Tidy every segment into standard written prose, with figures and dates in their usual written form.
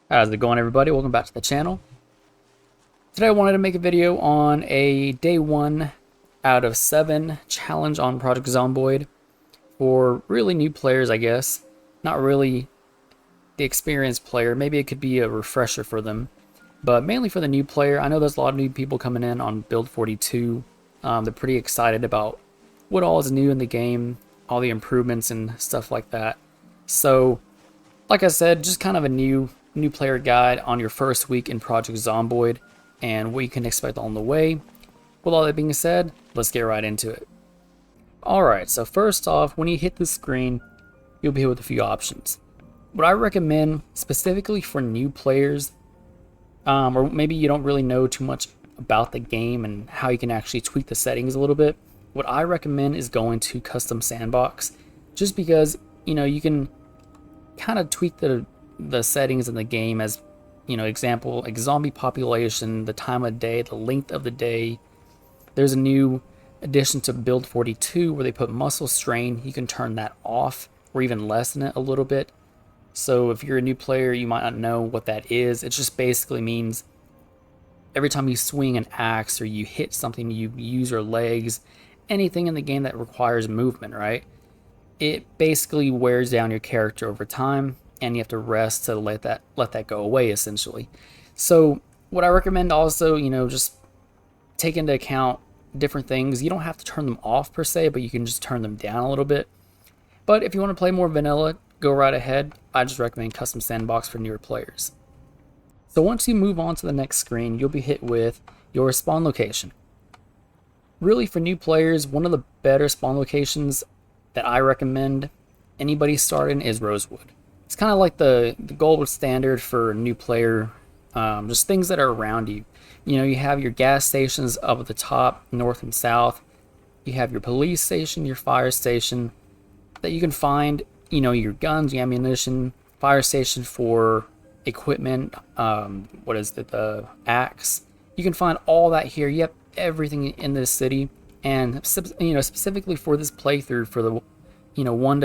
How's it going, everybody? Welcome back to the channel. Today I wanted to make a video on a day 1 out of 7 challenge on Project Zomboid for really new players, I guess. Not really the experienced player. Maybe it could be a refresher for them, but mainly for the new player. I know there's a lot of new people coming in on build 42. They're pretty excited about what all is new in the game, all the improvements and stuff like that. So, like I said, just kind of a new player guide on your first week in Project Zomboid and what you can expect on the way. With all that being said, let's get right into it. Alright, so first off, when you hit the screen, you'll be hit with a few options. What I recommend specifically for new players, or maybe you don't really know too much about the game and how you can actually tweak the settings a little bit, what I recommend is going to custom sandbox, just because, you can kind of tweak the settings in the game as, example, like zombie population, the time of day, the length of the day. There's a new addition to build 42 where they put muscle strain. You can turn that off or even lessen it a little bit. So if you're a new player, you might not know what that is. It just basically means every time you swing an axe or you hit something, you use your legs, anything in the game that requires movement, right? It basically wears down your character over time, and you have to rest to let that go away, essentially. So what I recommend also, just take into account different things. You don't have to turn them off per se, but you can just turn them down a little bit. But if you want to play more vanilla, go right ahead. I just recommend custom sandbox for newer players. So once you move on to the next screen, you'll be hit with your spawn location. Really, for new players, one of the better spawn locations that I recommend anybody starting is Rosewood. It's kind of like the gold standard for a new player, just things that are around you. You have your gas stations up at the top, north and south. You have your police station, your fire station, that you can find, your guns, your ammunition, fire station for equipment, the axe. You can find all that here. You have everything in this city, and specifically for this playthrough, for the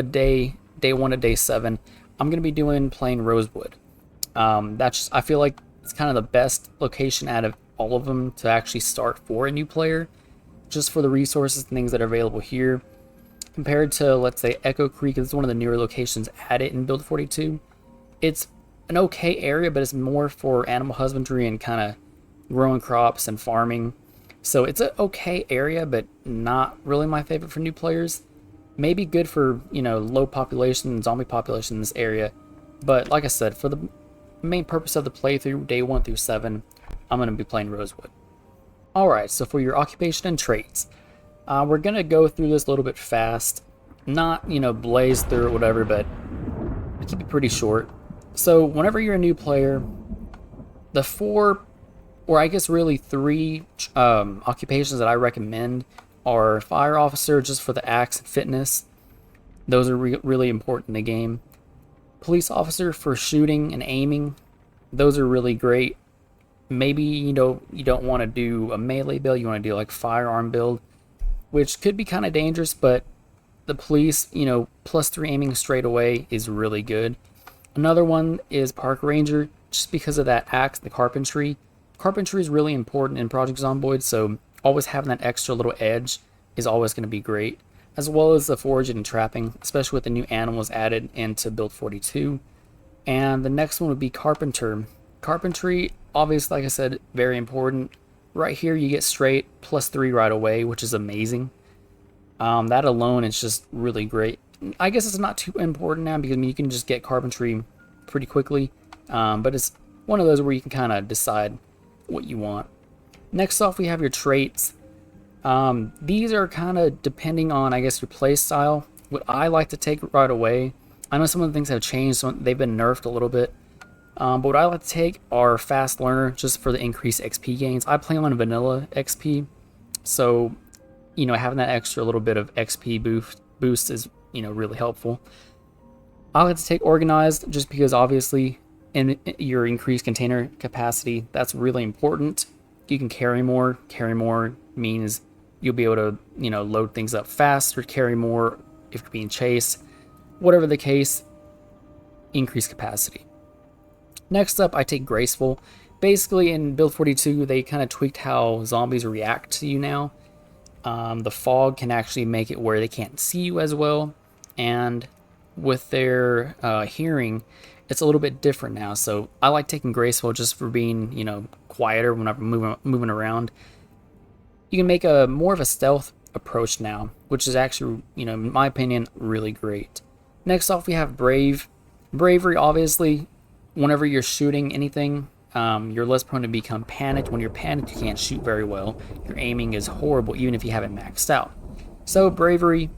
day 1 to day 7, I'm going to be playing Rosewood. I feel like it's kind of the best location out of all of them to actually start for a new player, just for the resources and things that are available here. Compared to, let's say, Echo Creek, it's one of the newer locations added in Build 42. It's an okay area, but it's more for animal husbandry and kind of growing crops and farming. So it's an okay area, but not really my favorite for new players. Maybe good for, low population, zombie population in this area. But like I said, for the main purpose of the playthrough, day 1 through 7, I'm going to be playing Rosewood. Alright, so for your occupation and traits, we're going to go through this a little bit fast. Not, blaze through it, whatever, but keep it pretty short. So whenever you're a new player, the 4, or I guess really 3 occupations that I recommend are fire officer, just for the axe and fitness. Those are really important in the game. Police officer for shooting and aiming. Those are really great. Maybe you don't want to do a melee build, you want to do like firearm build, which could be kind of dangerous, but the police, +3 aiming straight away is really good. Another one is park ranger, just because of that axe, the carpentry. Carpentry is really important in Project Zomboid, so always having that extra little edge is always going to be great, as well as the foraging and trapping, especially with the new animals added into build 42. And the next one would be carpenter. Carpentry, obviously, like I said, very important. Right here you get straight +3 right away, which is amazing. That alone is just really great. I guess it's not too important now because you can just get carpentry pretty quickly, but it's one of those where you can kind of decide what you want. Next off, we have your traits. These are kind of depending on, I guess, your play style. What I like to take right away, I know some of the things have changed, they've been nerfed a little bit, but what I like to take are fast learner, just for the increased XP gains. I play on vanilla XP, so having that extra little bit of XP boost is really helpful. I like to take organized, just because obviously in your increased container capacity, that's really important. You can carry more. Carry more means you'll be able to, load things up faster, carry more if you're being chased. Whatever the case, increase capacity. Next up, I take Graceful. Basically, in build 42, they kind of tweaked how zombies react to you now. The fog can actually make it where they can't see you as well, and with their hearing, it's a little bit different now. So I like taking Graceful just for being, quieter when I'm moving around. You can make a more of a stealth approach now, which is actually, in my opinion, really great. Next off, we have Brave. Bravery, obviously, whenever you're shooting anything, you're less prone to become panicked. When you're panicked, you can't shoot very well. Your aiming is horrible, even if you haven't maxed out. So Bravery,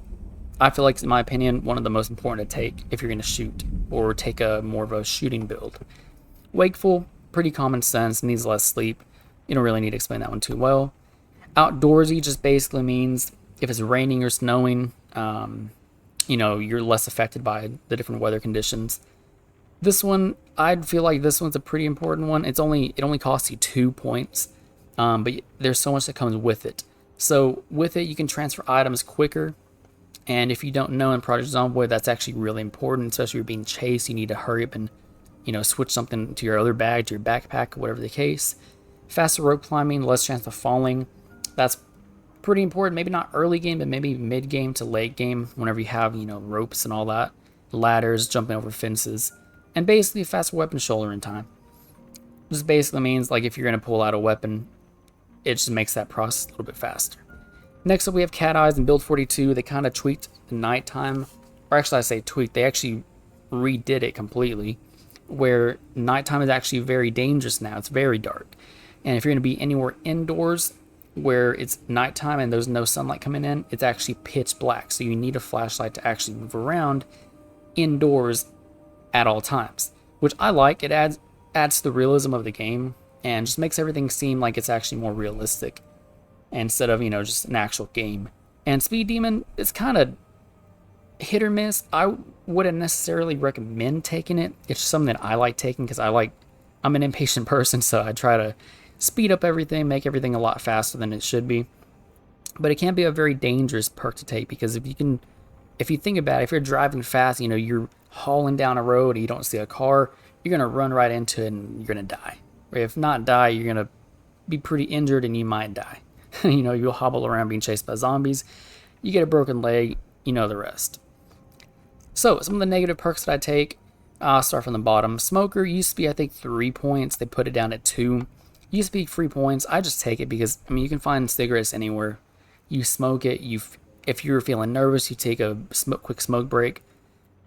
I feel like, in my opinion, one of the most important to take if you're going to shoot or take a more of a shooting build. Wakeful, pretty common sense, needs less sleep. You don't really need to explain that one too well. Outdoorsy just basically means if it's raining or snowing, you're less affected by the different weather conditions. This one, I'd feel like this one's a pretty important one. It only costs you 2 points, but there's so much that comes with it. So with it, you can transfer items quicker. And if you don't know, in Project Zomboid, that's actually really important, especially if you're being chased. You need to hurry up and, switch something to your other bag, to your backpack, whatever the case. Faster rope climbing, less chance of falling. That's pretty important. Maybe not early game, but maybe mid game to late game, whenever you have, ropes and all that. Ladders, jumping over fences. And basically a faster weapon shouldering time. This basically means, like, if you're going to pull out a weapon, it just makes that process a little bit faster. Next up, we have Cat Eyes in build 42. They kind of tweaked the nighttime, or actually I say tweaked, they actually redid it completely, where nighttime is actually very dangerous now. It's very dark. And if you're going to be anywhere indoors where it's nighttime and there's no sunlight coming in, it's actually pitch black. So you need a flashlight to actually move around indoors at all times, which I like. It adds to the realism of the game and just makes everything seem like it's actually more realistic instead of, just an actual game. And Speed Demon is kind of hit or miss. I wouldn't necessarily recommend taking it. It's just something that I like taking because I'm an impatient person, so I try to speed up everything, make everything a lot faster than it should be. But it can be a very dangerous perk to take because if you think about it, if you're driving fast, you're hauling down a road and you don't see a car, you're going to run right into it and you're going to die. Or if not die, you're going to be pretty injured and you might die. You'll hobble around being chased by zombies. You get a broken leg, the rest. So, some of the negative perks that I take, I'll start from the bottom. Smoker used to be, I think, 3 points. They put it down at 2. Used to be 3 points. I just take it because, you can find cigarettes anywhere. You smoke it. If you're feeling nervous, you take a quick smoke break,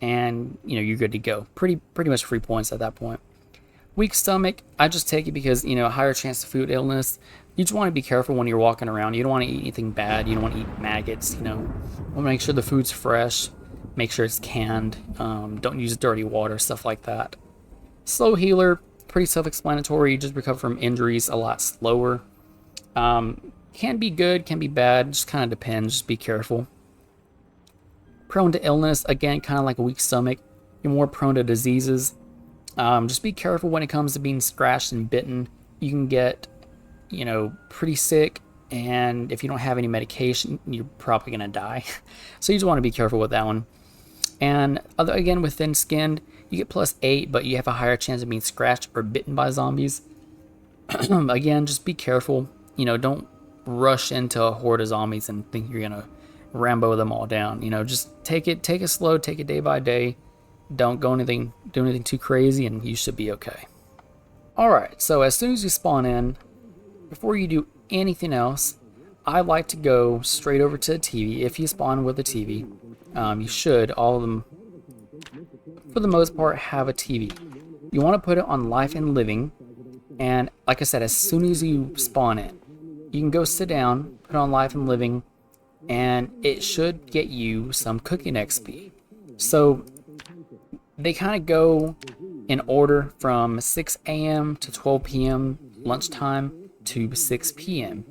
and, you're good to go. Pretty much 3 points at that point. Weak stomach, I just take it because, a higher chance of food illness. You just want to be careful when you're walking around. You don't want to eat anything bad. You don't want to eat maggots, Want to make sure the food's fresh. Make sure it's canned. Don't use dirty water, stuff like that. Slow healer, pretty self-explanatory. You just recover from injuries a lot slower. Can be good, can be bad. Just kind of depends. Just be careful. Prone to illness, again, kind of like a weak stomach. You're more prone to diseases. Just be careful when it comes to being scratched and bitten. You can get, pretty sick, and if you don't have any medication, you're probably going to die. So you just want to be careful with that one. And again, with thin skinned, you get +8, but you have a higher chance of being scratched or bitten by zombies. Again, just be careful. Don't rush into a horde of zombies and think you're going to Rambo them all down. Just take it slow, take it day by day. Don't do anything too crazy, and you should be okay. Alright, so as soon as you spawn in, before you do anything else, I like to go straight over to the TV. If you spawn with a TV, you should, all of them, for the most part, have a TV. You want to put it on Life and Living, and like I said, as soon as you spawn in, you can go sit down, put on Life and Living, and it should get you some cooking XP. So they kind of go in order from 6 a.m. to 12 p.m. lunchtime to 6 p.m.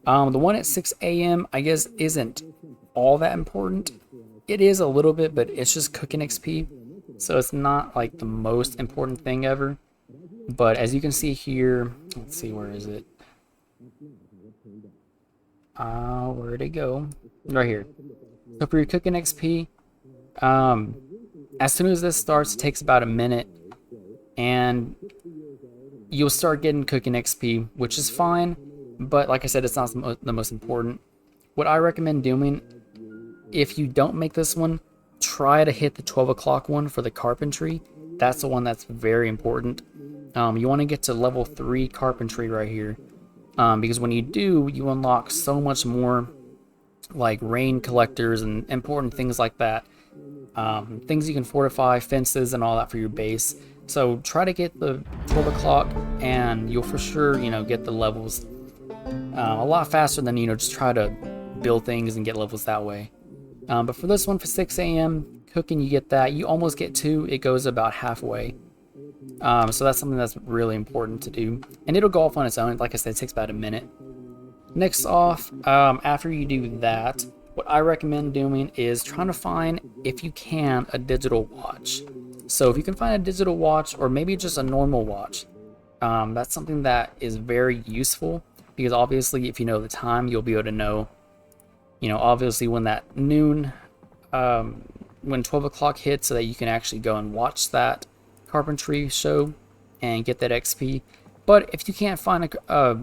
The one at 6 a.m. I guess isn't all that important. It is a little bit, but it's just cooking XP. So it's not like the most important thing ever. But as you can see here, let's see, where is it? Where'd it go? Right here. So for your cooking XP, as soon as this starts, it takes about a minute. and you'll start getting cooking XP, which is fine, but like I said, it's not the most important. What I recommend doing, if you don't make this one, try to hit the 12 o'clock one for the carpentry. That's the one that's very important. You want to get to level 3 carpentry right here, because when you do, you unlock so much more, like rain collectors and important things like that. Things you can fortify, fences, and all that for your base. So try to get the 12 o'clock, and you'll for sure, get the levels a lot faster than, just try to build things and get levels that way. But for this one, for 6 a.m. cooking, you get that. You almost get 2. It goes about halfway. So that's something that's really important to do. And it'll go off on its own. Like I said, it takes about a minute. Next off, after you do that, what I recommend doing is trying to find, if you can, a digital watch. So if you can find a digital watch, or maybe just a normal watch, that's something that is very useful, because obviously if you know the time, you'll be able to know, obviously when that noon, when 12 o'clock hits, so that you can actually go and watch that carpentry show and get that XP. But if you can't find a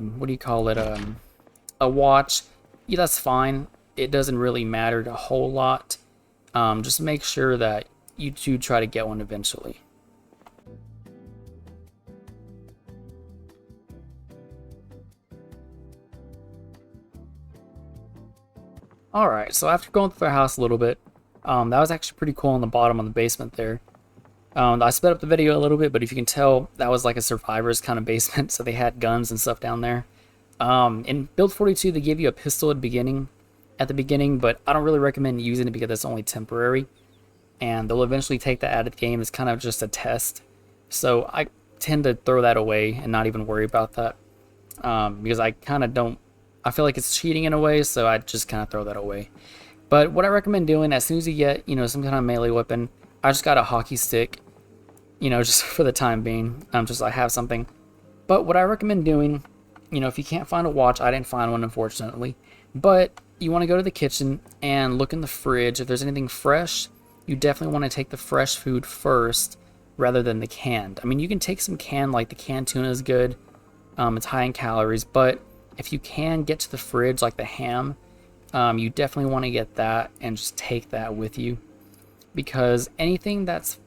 watch, yeah, that's fine. It doesn't really matter a whole lot. Just make sure that you do try to get one eventually. Alright, so after going through the house a little bit, that was actually pretty cool on the bottom of the basement there. I sped up the video a little bit, but if you can tell, that was like a survivor's kind of basement, so they had guns and stuff down there. In Build 42, they give you a pistol at the beginning, but I don't really recommend using it because it's only temporary, and they'll eventually take that out of the game. It's kind of just a test, so I tend to throw that away and not even worry about that, because I feel like it's cheating in a way, so I just kind of throw that away. But what I recommend doing, as soon as you get, some kind of melee weapon, I just got a hockey stick, just for the time being, just so I have something. But what I recommend doing, if you can't find a watch, I didn't find one, unfortunately, but you want to go to the kitchen and look in the fridge. If there's anything fresh, you definitely want to take the fresh food first rather than the canned. I mean, you can take some canned, like the canned tuna is good. It's high in calories, but if you can get to the fridge, like the ham, you definitely want to get that and just take that with you, because anything that's,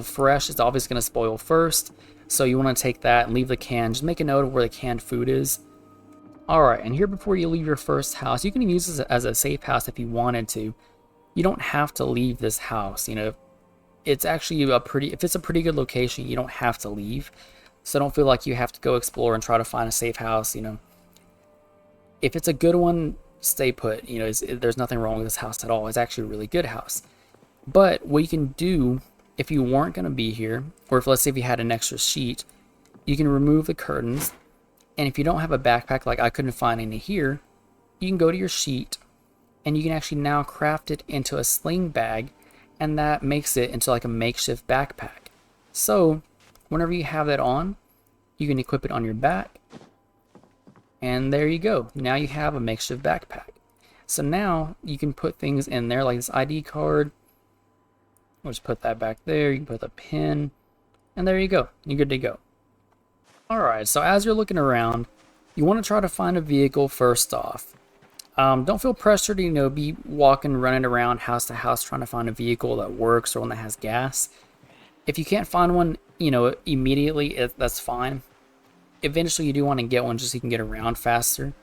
fresh is always going to spoil first. So you want to take that and leave the can. Just make a note of where the canned food is. Alright, and here before you leave your first house, you can use this as a safe house if you wanted to. You don't have to leave this house, It's actually if it's a pretty good location, you don't have to leave. So don't feel like you have to go explore and try to find a safe house, If it's a good one, stay put. There's nothing wrong with this house at all. It's actually a really good house. But what you can do, if you weren't going to be here, or let's say if you had an extra sheet, you can remove the curtains. And if you don't have a backpack, like I couldn't find any here, you can go to your sheet, and you can actually now craft it into a sling bag, and that makes it into like a makeshift backpack. So whenever you have that on, you can equip it on your back, and there you go. Now you have a makeshift backpack. So now you can put things in there, like this ID card. We'll just put that back there. You can put a pin, and there you go. You're good to go. Alright, so as you're looking around, you want to try to find a vehicle first off. Don't feel pressured to, be running around house to house trying to find a vehicle that works or one that has gas. If you can't find one, immediately, that's fine. Eventually, you do want to get one just so you can get around faster.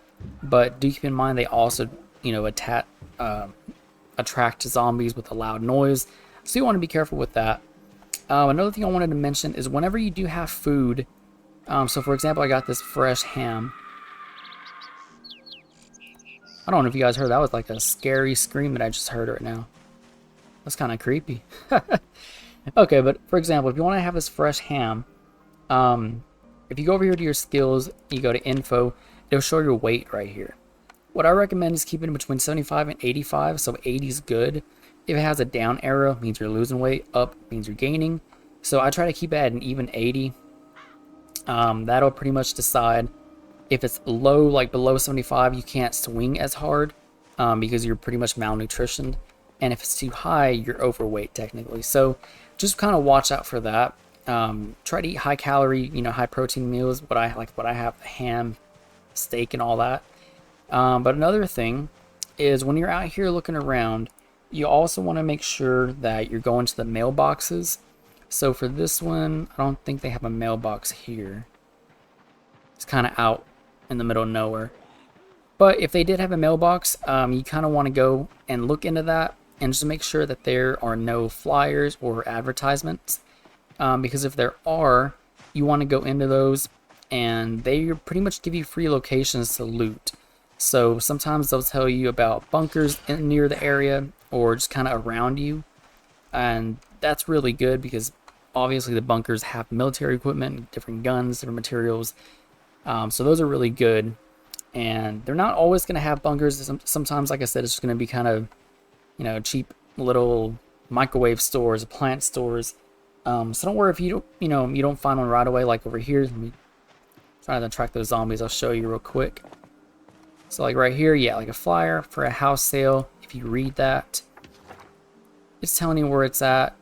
But do keep in mind they also, attract zombies with a loud noise. So you want to be careful with that. Another thing I wanted to mention is whenever you do have food, so for example, I got this fresh ham. I don't know if you guys heard, that was like a scary scream that I just heard right now. That's kind of creepy. Okay, but for example, if you want to have this fresh ham, if you go over here to your skills, you go to info, it'll show your weight right here. What I recommend is keeping it between 75 and 85, so 80 is good. If it has a down arrow, it means you're losing weight, up means you're gaining. So I try to keep it at an even 80. That'll pretty much decide. If it's low, like below 75, you can't swing as hard because you're pretty much malnutritioned. And if it's too high, you're overweight technically. So just kind of watch out for that. Try to eat high calorie, high protein meals. What I have, ham, steak, and all that. But another thing is when you're out here looking around, you also want to make sure that you're going to the mailboxes. So for this one, I don't think they have a mailbox here. It's kind of out in the middle of nowhere. But if they did have a mailbox, you kind of want to go and look into that and just make sure that there are no flyers or advertisements. Because if there are, you want to go into those and they pretty much give you free locations to loot. So sometimes they'll tell you about bunkers near the area or just kind of around you. And that's really good because obviously the bunkers have military equipment, different guns, different materials. So those are really good. And they're not always going to have bunkers. Sometimes, like I said, it's just going to be kind of, cheap little microwave stores, plant stores. So don't worry if you don't find one right away. Like over here, let me try to track those zombies. I'll show you real quick. So like right here, yeah, like a flyer for a house sale. If you read that, it's telling you where it's at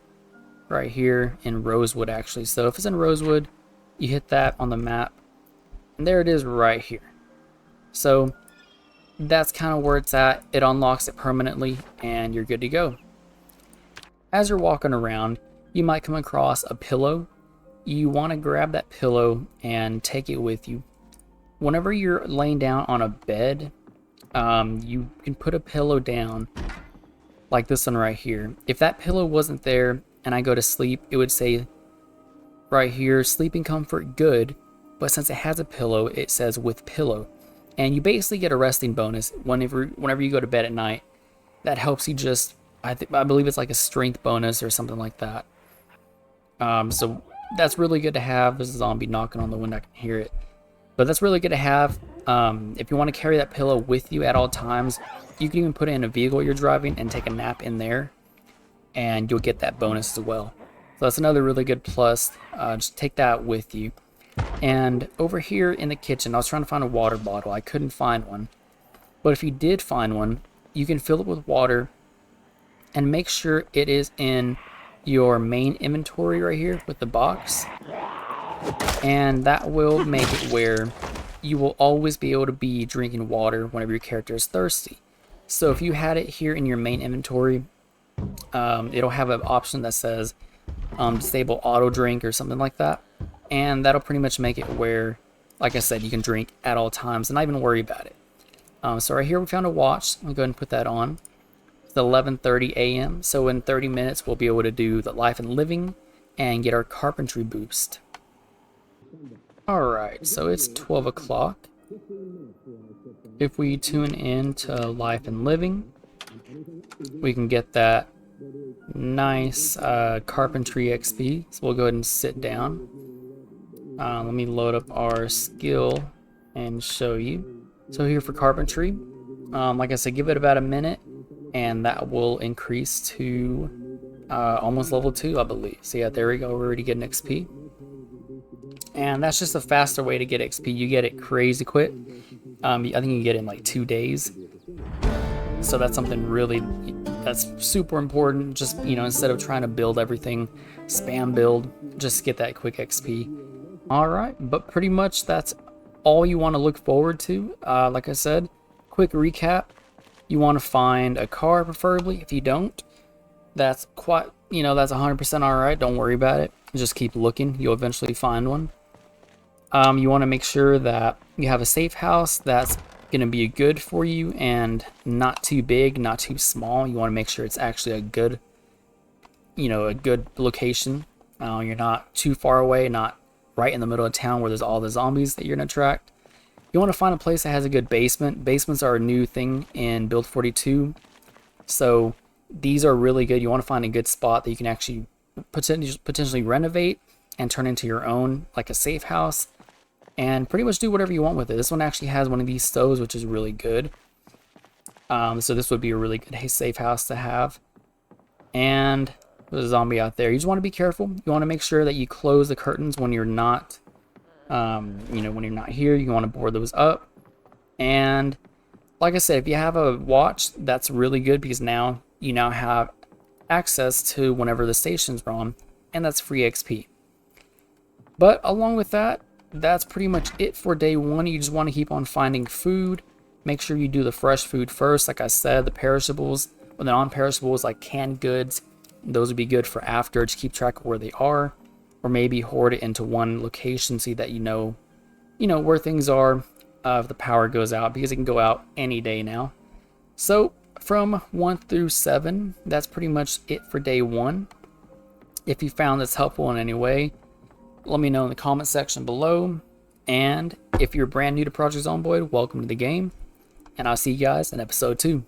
right here in Rosewood, actually. So if it's in Rosewood, you hit that on the map, and there it is right here. So that's kind of where it's at. It unlocks it permanently and you're good to go. As you're walking around, you might come across a pillow. You want to grab that pillow and take it with you. Whenever you're laying down on a bed, you can put a pillow down like this one right here. If that pillow wasn't there and I go to sleep, it would say right here, sleeping comfort good, but since it has a pillow, it says with pillow. And you basically get a resting bonus whenever you go to bed at night. That helps you just, I believe it's like a strength bonus or something like that. So that's really good to have. There's a zombie knocking on the window, I can hear it. But that's really good to have. If you want to carry that pillow with you at all times, you can even put it in a vehicle you're driving and take a nap in there. And you'll get that bonus as well. So that's another really good plus. Just take that with you. And over here in the kitchen, I was trying to find a water bottle. I couldn't find one. But if you did find one, you can fill it with water and make sure it is in your main inventory right here with the box. And that will make it where you will always be able to be drinking water whenever your character is thirsty. So if you had it here in your main inventory, it'll have an option that says disable auto drink or something like that. And that'll pretty much make it where, like I said, you can drink at all times and not even worry about it. So right here we found a watch. I'll go ahead and put that on. It's 11:30 a.m. So in 30 minutes we'll be able to do the life and living and get our carpentry boost. Alright, so it's 12 o'clock. If we tune in to life and living, we can get that nice carpentry XP. So we'll go ahead and sit down. Let me load up our skill and show you. So here for carpentry, like I said, give it about a minute and that will increase to almost level 2, I believe. So yeah, there we go, we're already getting XP. And that's just a faster way to get XP. You get it crazy quick. I think you can get it in like 2 days. So that's something that's super important. Just, instead of trying to build everything, spam build, just get that quick XP. Alright, but pretty much that's all you want to look forward to. Like I said, quick recap. You want to find a car preferably. If you don't, that's quite, that's 100% alright. Don't worry about it. Just keep looking. You'll eventually find one. You want to make sure that you have a safe house that's going to be good for you and not too big, not too small. You want to make sure it's actually a good location. You're not too far away, not right in the middle of town where there's all the zombies that you're going to attract. You want to find a place that has a good basement. Basements are a new thing in Build 42. So these are really good. You want to find a good spot that you can actually potentially renovate and turn into your own, like a safe house, and pretty much do whatever you want with it. This one actually has one of these stoves, which is really good. So this would be a really good safe house to have. And there's a zombie out there. You just want to be careful. You want to make sure that you close the curtains when you're not, when you're not here. You want to board those up. And like I said, if you have a watch, that's really good because now you have access to whenever the station's on, and that's free XP. But along with that, that's pretty much it for day one. You just want to keep on finding food. Make sure you do the fresh food first. Like I said, the perishables, or the non-perishables like canned goods, those would be good for after. Just keep track of where they are, or maybe hoard it into one location so that you know where things are if the power goes out, because it can go out any day now. So from 1 through 7, that's pretty much it for day one. If you found this helpful in any way, let me know in the comment section below. And if you're brand new to Project Zomboid, welcome to the game. And I'll see you guys in episode 2.